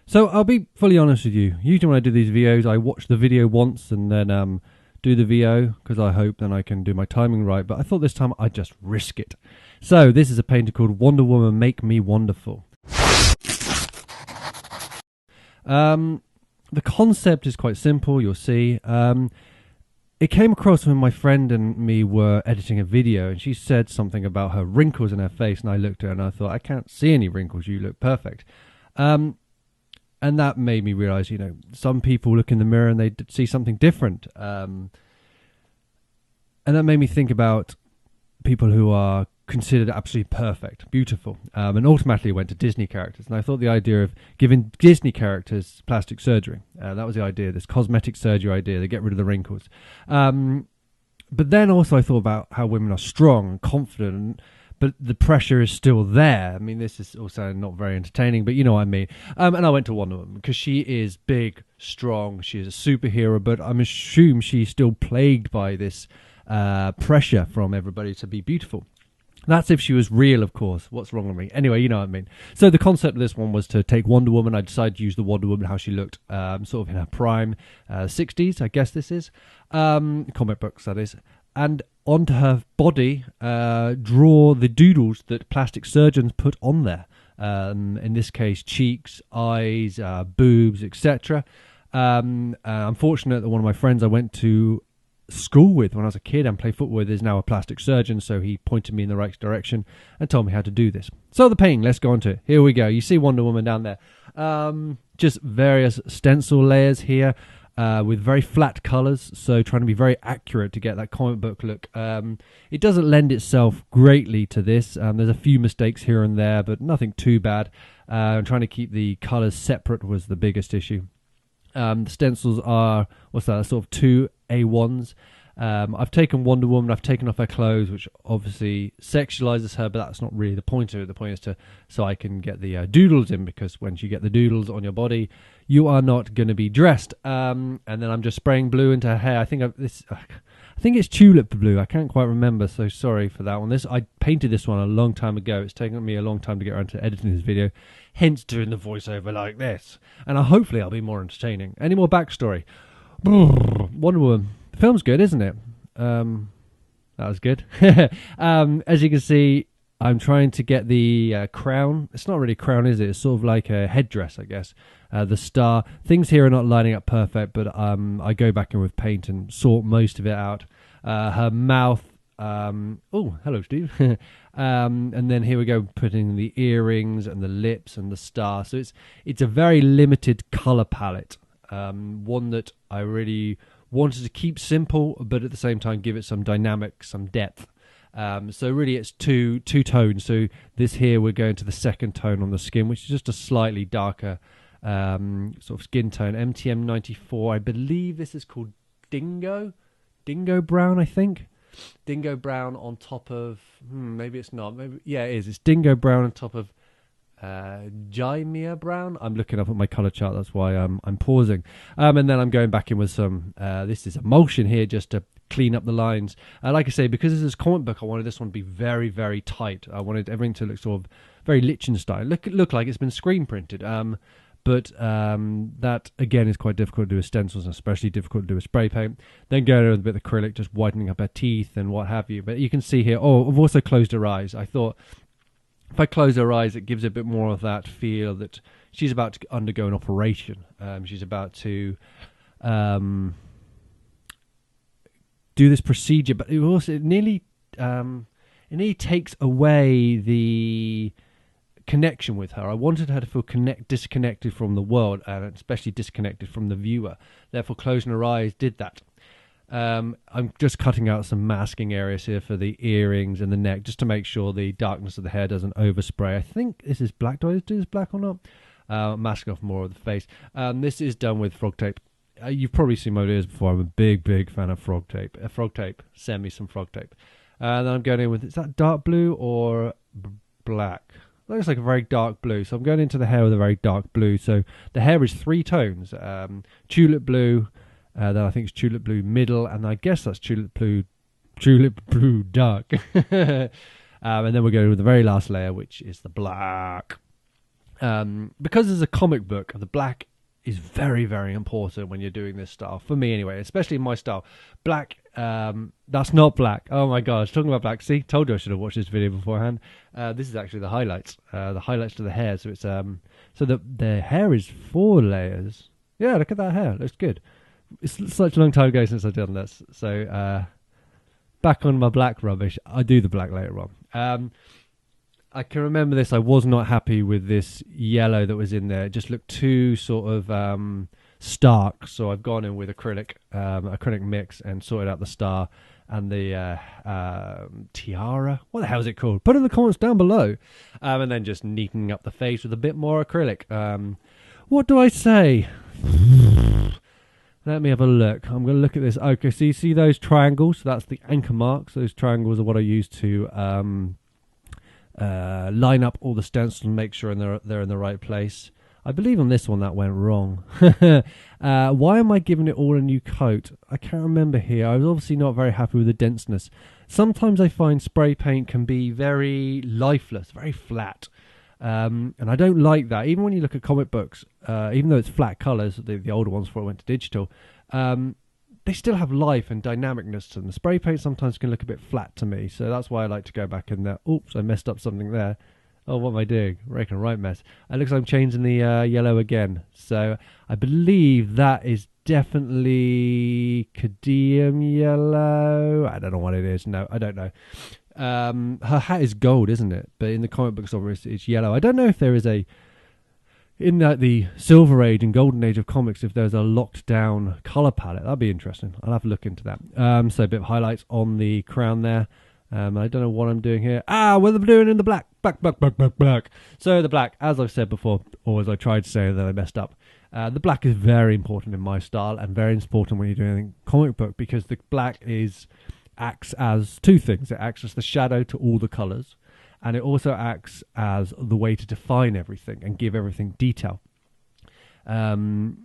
So I'll be fully honest with you. Usually when I do these videos, I watch the video once and then do the VO because I hope then I can do my timing right. But I thought this time I'd just risk it. So this is a painting called Wonder Woman Make Me Wonderful. The concept is quite simple, you'll see. It came across when my friend and me were editing a video and she said something about her wrinkles in her face, and I looked at her and I thought, I can't see any wrinkles, you look perfect. And that made me realise, you know, some people look in the mirror and they see something different. And that made me think about people who are considered absolutely perfect, beautiful, and automatically went to Disney characters. And I thought the idea of giving Disney characters plastic surgery, that was the idea, this cosmetic surgery idea, they get rid of the wrinkles. But then also I thought about how women are strong and confident, but the pressure is still there. I mean, this is also not very entertaining, but you know what I mean. And I went to Wonder Woman because she is big, strong, she is a superhero, but I'm assuming she's still plagued by this pressure from everybody to be beautiful. That's if she was real, of course. What's wrong with me? Anyway, you know what I mean. So the concept of this one was to take Wonder Woman. I decided to use the Wonder Woman, how she looked sort of in her prime, 60s, I guess this is. Comic books, that is. And onto her body, draw the doodles that plastic surgeons put on there. In this case, cheeks, eyes, boobs, etc. I'm fortunate that one of my friends I went to school with when I was a kid and played football with is now a plastic surgeon, so he pointed me in the right direction and told me how to do this. So the painting, let's go on to it. Here we go. You see Wonder Woman down there. Just various stencil layers here with very flat colours, so trying to be very accurate to get that comic book look. It doesn't lend itself greatly to this. There's a few mistakes here and there, but nothing too bad. Trying to keep the colours separate was the biggest issue. The stencils are, what's that, sort of 2 A1s. I've taken Wonder Woman, I've taken off her clothes, which obviously sexualizes her, but that's not really the point of it. The point is to, so I can get the doodles in, because once you get the doodles on your body, you are not going to be dressed. And then I'm just spraying blue into her hair. I think it's tulip blue. I can't quite remember, so sorry for that one. I painted this one a long time ago. It's taken me a long time to get around to editing this video, hence doing the voiceover like this. And hopefully I'll be more entertaining. Any more backstory? Wonder Woman. The film's good, isn't it? That was good. As you can see, I'm trying to get the crown. It's not really a crown, is it? It's sort of like a headdress, I guess. The star. Things here are not lining up perfect, but I go back in with paint and sort most of it out. Her mouth. Oh, hello, Steve. And then here we go, putting the earrings and the lips and the star. So it's a very limited colour palette. One that I really wanted to keep simple, but at the same time give it some dynamic, some depth. So really it's two tones. So this here, we're going to the second tone on the skin, which is just a slightly darker sort of skin tone. MTM 94, I believe this is called Dingo Brown, I think. Dingo Brown on top of, maybe it's not. Maybe, yeah, it is. It's Dingo Brown on top of Jaimia Brown. I'm looking up at my colour chart, that's why I'm pausing. And then I'm going back in with some, this is emulsion here just to clean up the lines. Like I say, because this is a comic book, I wanted this one to be very, very tight. I wanted everything to look sort of very Lichtenstein. Look like it's been screen printed. But that, again, is quite difficult to do with stencils, and especially difficult to do with spray paint. Then going with a bit of acrylic, just whitening up her teeth and what have you. But you can see here, I've also closed her eyes. I thought if I close her eyes, it gives a bit more of that feel that she's about to undergo an operation. She's about to do this procedure, but it nearly takes away the connection with her. I wanted her to feel disconnected from the world, and especially disconnected from the viewer. Therefore, closing her eyes did that. I'm just cutting out some masking areas here for the earrings and the neck, just to make sure the darkness of the hair doesn't overspray. I think this is black. Do I do this black or not? Masking off more of the face. This is done with frog tape. You've probably seen my videos before. I'm a big fan of frog tape. Frog tape. Send me some frog tape. And then I'm going in with, is that dark blue or black? Looks like a very dark blue. So I'm going into the hair with a very dark blue. So the hair is 3 tones. Tulip blue, then I think it's tulip blue middle, and I guess that's tulip blue dark. And then we're going with the very last layer, which is the black. because it's a comic book, the black is very, very important when you're doing this style. For me, anyway, especially in my style. Black, that's not black. Oh my gosh, talking about black. See, told you I should have watched this video beforehand. This is actually the highlights to the hair. So it's so the hair is 4 layers. Yeah, look at that hair. Looks good. It's such a long time ago since I've done this. So back on my black rubbish. I do the black later on. I can remember this. I was not happy with this yellow that was in there. It just looked too sort of stark. So I've gone in with acrylic mix and sorted out the star and the tiara. What the hell is it called? Put it in the comments down below. And then just neatening up the face with a bit more acrylic. What do I say? Let me have a look. I'm going to look at this. Okay, so you see those triangles? That's the anchor marks. Those triangles are what I use to line up all the stencils and make sure they're in the right place. I believe on this one that went wrong. Why am I giving it all a new coat? I can't remember here. I was obviously not very happy with the denseness. Sometimes I find spray paint can be very lifeless, very flat. And I don't like that. Even when you look at comic books, even though it's flat colours, the older ones before it went to digital, they still have life and dynamicness to them. The spray paint sometimes can look a bit flat to me, so that's why I like to go back in there. Oops, I messed up something there. Oh, what am I doing? Making a right mess. It looks like I'm changing the yellow again. So I believe that is definitely cadmium yellow. I don't know what it is. No, I don't know. Her hat is gold, isn't it? But in the comic books, obviously, it's yellow. I don't know if there is in the Silver Age and Golden Age of comics, if there's a locked down colour palette. That'd be interesting. I'll have a look into that. So a bit of highlights on the crown there. I don't know what I'm doing here. What am I doing in the black? Black. So the black, as I've said before, or as I tried to say that I messed up, the black is very important in my style and very important when you're doing a comic book, because the black acts as two things. It acts as the shadow to all the colours, and it also acts as the way to define everything and give everything detail. And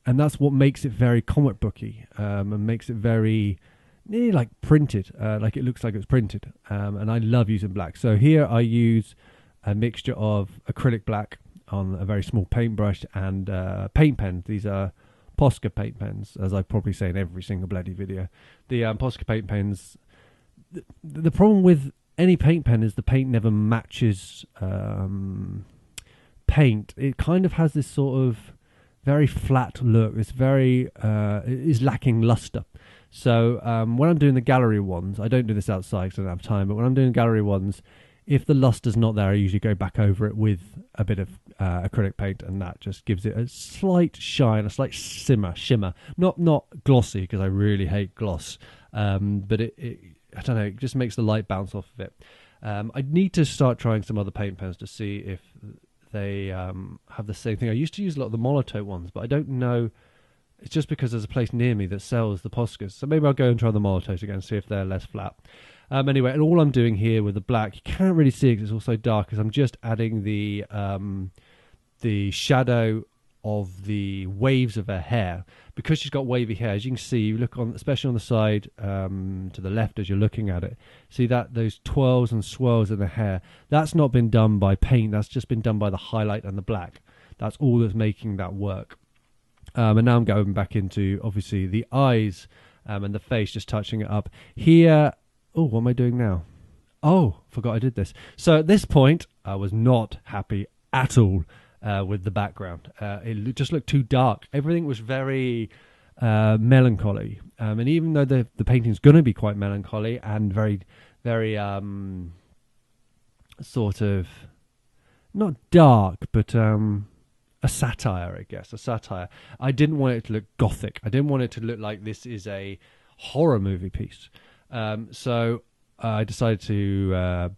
that's what makes it very comic booky, and makes it very nearly like printed, like it looks like it's printed. And I love using black. So here I use a mixture of acrylic black on a very small paintbrush and paint pen. These are Posca paint pens, as I probably say in every single bloody video. The Posca paint pens, the problem with any paint pen is the paint never matches paint. It kind of has this sort of very flat look. It's very it is lacking luster. So when I'm doing the gallery ones, I don't do this outside because I don't have time, but when I'm doing gallery ones, if the luster's not there, I usually go back over it with a bit of acrylic paint, and that just gives it a slight shine, a slight shimmer. Not glossy, because I really hate gloss, but it I don't know, it just makes the light bounce off of it. I need to start trying some other paint pens to see if they have the same thing. I used to use a lot of the Molotow ones, but I don't know. It's just because there's a place near me that sells the Poscas. So maybe I'll go and try the Molotows again and see if they're less flat. Anyway, and all I'm doing here with the black, you can't really see it because it's all so dark, because I'm just adding the shadow of the waves of her hair. Because she's got wavy hair, as you can see, you look on, especially on the side to the left as you're looking at it, see that those twirls and swirls in the hair, that's not been done by paint, that's just been done by the highlight and the black. That's all that's making that work. And now I'm going back into, obviously, the eyes and the face, just touching it up. Here, oh, what am I doing now? Oh, forgot I did this. So at this point, I was not happy at all with the background. It just looked too dark. Everything was very melancholy. And even though the painting's going to be quite melancholy and very, very sort of, not dark, but a satire, I guess, a satire. I didn't want it to look gothic. I didn't want it to look like this is a horror movie piece. So I decided to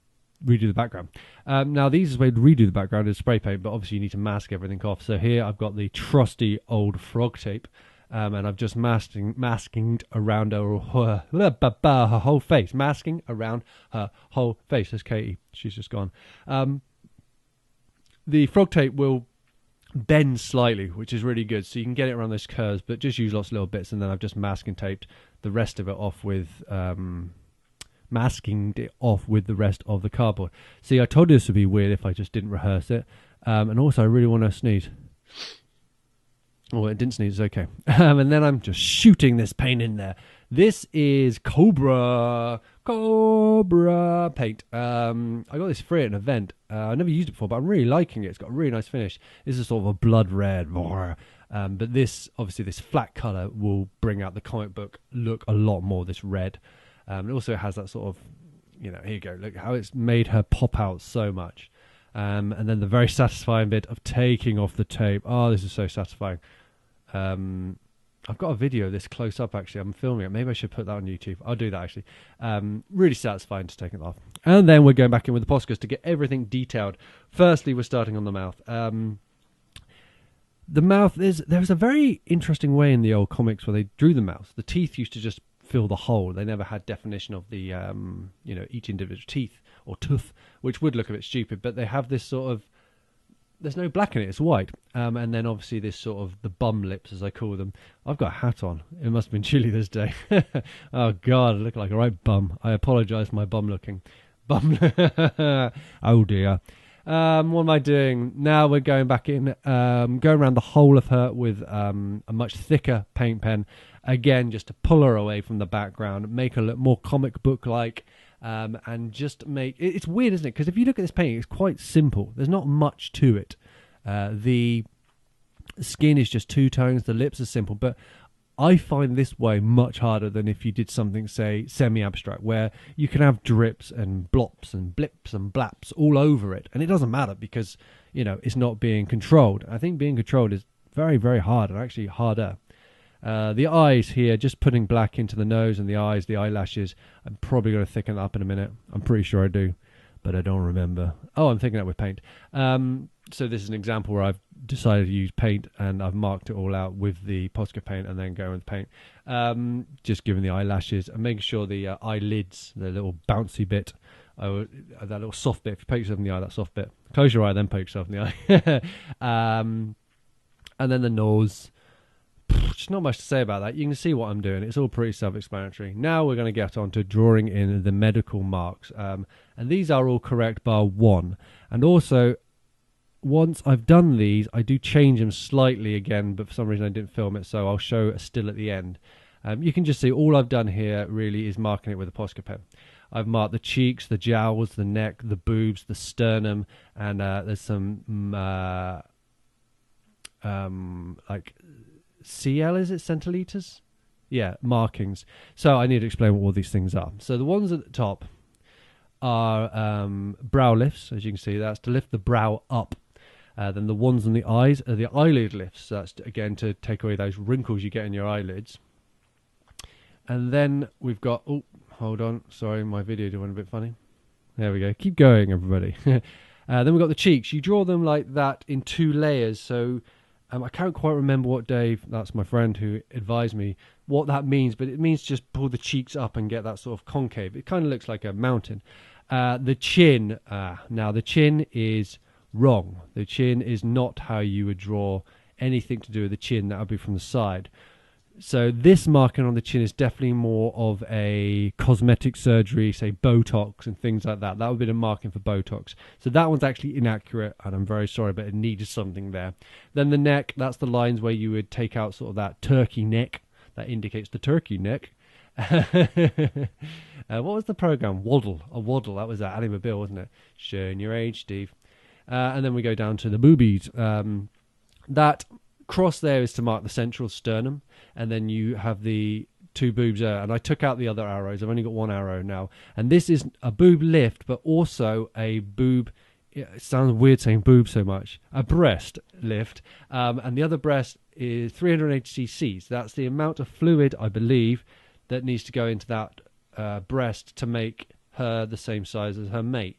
redo the background. Now, the easiest way to redo the background is spray paint, but obviously you need to mask everything off. So here I've got the trusty old frog tape, and I've just masking around her whole face. Masking around her whole face. There's Katie. She's just gone. The frog tape will bend slightly, which is really good, so you can get it around those curves, but just use lots of little bits, and then I've just masking taped the rest of it off with masking it off with the rest of the cardboard. See, I told you this would be weird if I just didn't rehearse it. And also, I really want to sneeze. Oh, it didn't sneeze. It's okay. And then I'm just shooting this paint in there. This is Cobra paint. I got this free at an event. I never used it before, but I'm really liking it. It's got a really nice finish. This is sort of a blood red. But this, obviously, this flat colour will bring out the comic book look a lot more, this red. It also has that sort of, here you go. Look how it's made her pop out so much. And then the very satisfying bit of taking off the tape. Oh, this is so satisfying. I've got a video of this close up, actually. I'm filming it. Maybe I should put that on YouTube. I'll do that, actually. Really satisfying to take it off. And then we're going back in with the Poscas to get everything detailed. Firstly, we're starting on the mouth. The mouth there was a very interesting way in the old comics where they drew the mouth. The teeth used to just fill the hole. They never had definition of the, each individual teeth or tooth, which would look a bit stupid. But they have this sort of, there's no black in it, it's white. And then obviously this sort of the bum lips, as I call them. I've got a hat on. It must have been chilly this day. Oh, God, I look like a right bum. I apologise for my bum looking. Bum. Oh, dear. What am I doing? Now we're going back in, going around the whole of her with a much thicker paint pen. Again, just to pull her away from the background, make her look more comic book-like. And just make it's weird, isn't it? Because if you look at this painting, it's quite simple. There's not much to it. The skin is just two tones. The lips are simple, but I find this way much harder than if you did something, say, semi-abstract, where you can have drips and blops and blips and blaps all over it, and it doesn't matter because it's not being controlled. I think being controlled is very, very hard, and actually harder. The eyes here, just putting black into the nose and the eyes, the eyelashes. I'm probably going to thicken that up in a minute. I'm pretty sure I do, but I don't remember. Oh, I'm thickening it with paint. So this is an example where I've decided to use paint and I've marked it all out with the Posca paint and then go with paint. Just giving the eyelashes and making sure the eyelids, the little bouncy bit, that little soft bit. If you poke yourself in the eye, that soft bit. Close your eye, then poke yourself in the eye. And then the nose. Just not much to say about that. You can see what I'm doing. It's all pretty self-explanatory. Now we're going to get on to drawing in the medical marks. And these are all correct bar one. And also, once I've done these, I do change them slightly again, but for some reason I didn't film it, so I'll show a still at the end. You can just see all I've done here really is marking it with a Posca pen. I've marked the cheeks, the jowls, the neck, the boobs, the sternum, and there's some like CL, is it centiliters? Yeah, markings. So I need to explain what all these things are. So the ones at the top are brow lifts, as you can see. That's to lift the brow up. Then the ones on the eyes are the eyelid lifts. That's again to take away those wrinkles you get in your eyelids. And then we've got, oh, hold on, sorry, my video went a bit funny. There we go. Keep going, everybody. Then we've got the cheeks. You draw them like that in two layers. So I can't quite remember what Dave, that's my friend who advised me, what that means, but it means just pull the cheeks up and get that sort of concave. It kind of looks like a mountain. The chin, now the chin is wrong. The chin is not how you would draw anything to do with the chin. That would be from the side. So this marking on the chin is definitely more of a cosmetic surgery, say Botox and things like that. That would be the marking for Botox. So that one's actually inaccurate, and I'm very sorry, but it needed something there. Then the neck, that's the lines where you would take out sort of that turkey neck. That indicates the turkey neck. What was the program? Waddle. A Waddle. That was that. Ally McBeal, wasn't it? Showing your age, Steve. And then we go down to the boobies. That cross there is to mark the central sternum, and then you have the two boobs there, and I took out the other arrows. I've only got one arrow now, and this is a boob lift, but also a boob, it sounds weird saying boob so much, a breast lift, and the other breast is 380 cc's. That's the amount of fluid, I believe, that needs to go into that breast to make her the same size as her mate.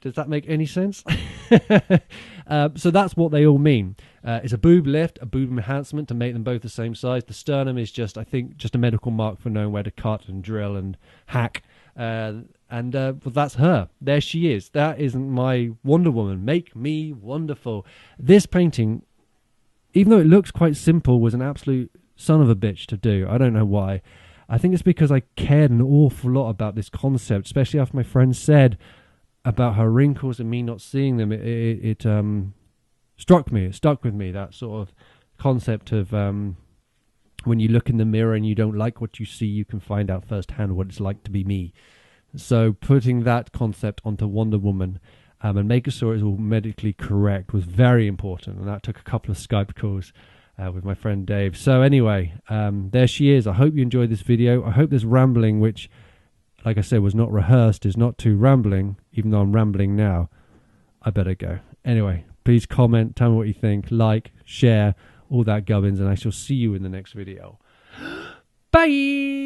Does that make any sense? So that's what they all mean. It's a boob lift, a boob enhancement to make them both the same size. The sternum is just, I think, just a medical mark for knowing where to cut and drill and hack. Well, that's her. There she is. That isn't my Wonder Woman. Make me wonderful. This painting, even though it looks quite simple, was an absolute son of a bitch to do. I don't know why. I think it's because I cared an awful lot about this concept, especially after my friend said, about her wrinkles and me not seeing them, it struck me. It stuck with me, that sort of concept of when you look in the mirror and you don't like what you see, you can find out firsthand what it's like to be me. So putting that concept onto Wonder Woman and making sure it's all medically correct was very important, and that took a couple of Skype calls with my friend Dave. So anyway, there she is. I hope you enjoyed this video. I hope this rambling, which, like I said, was not rehearsed, is not too rambling, even though I'm rambling now. I better go. Anyway, please comment, tell me what you think, like, share, all that gubbins, and I shall see you in the next video. Bye!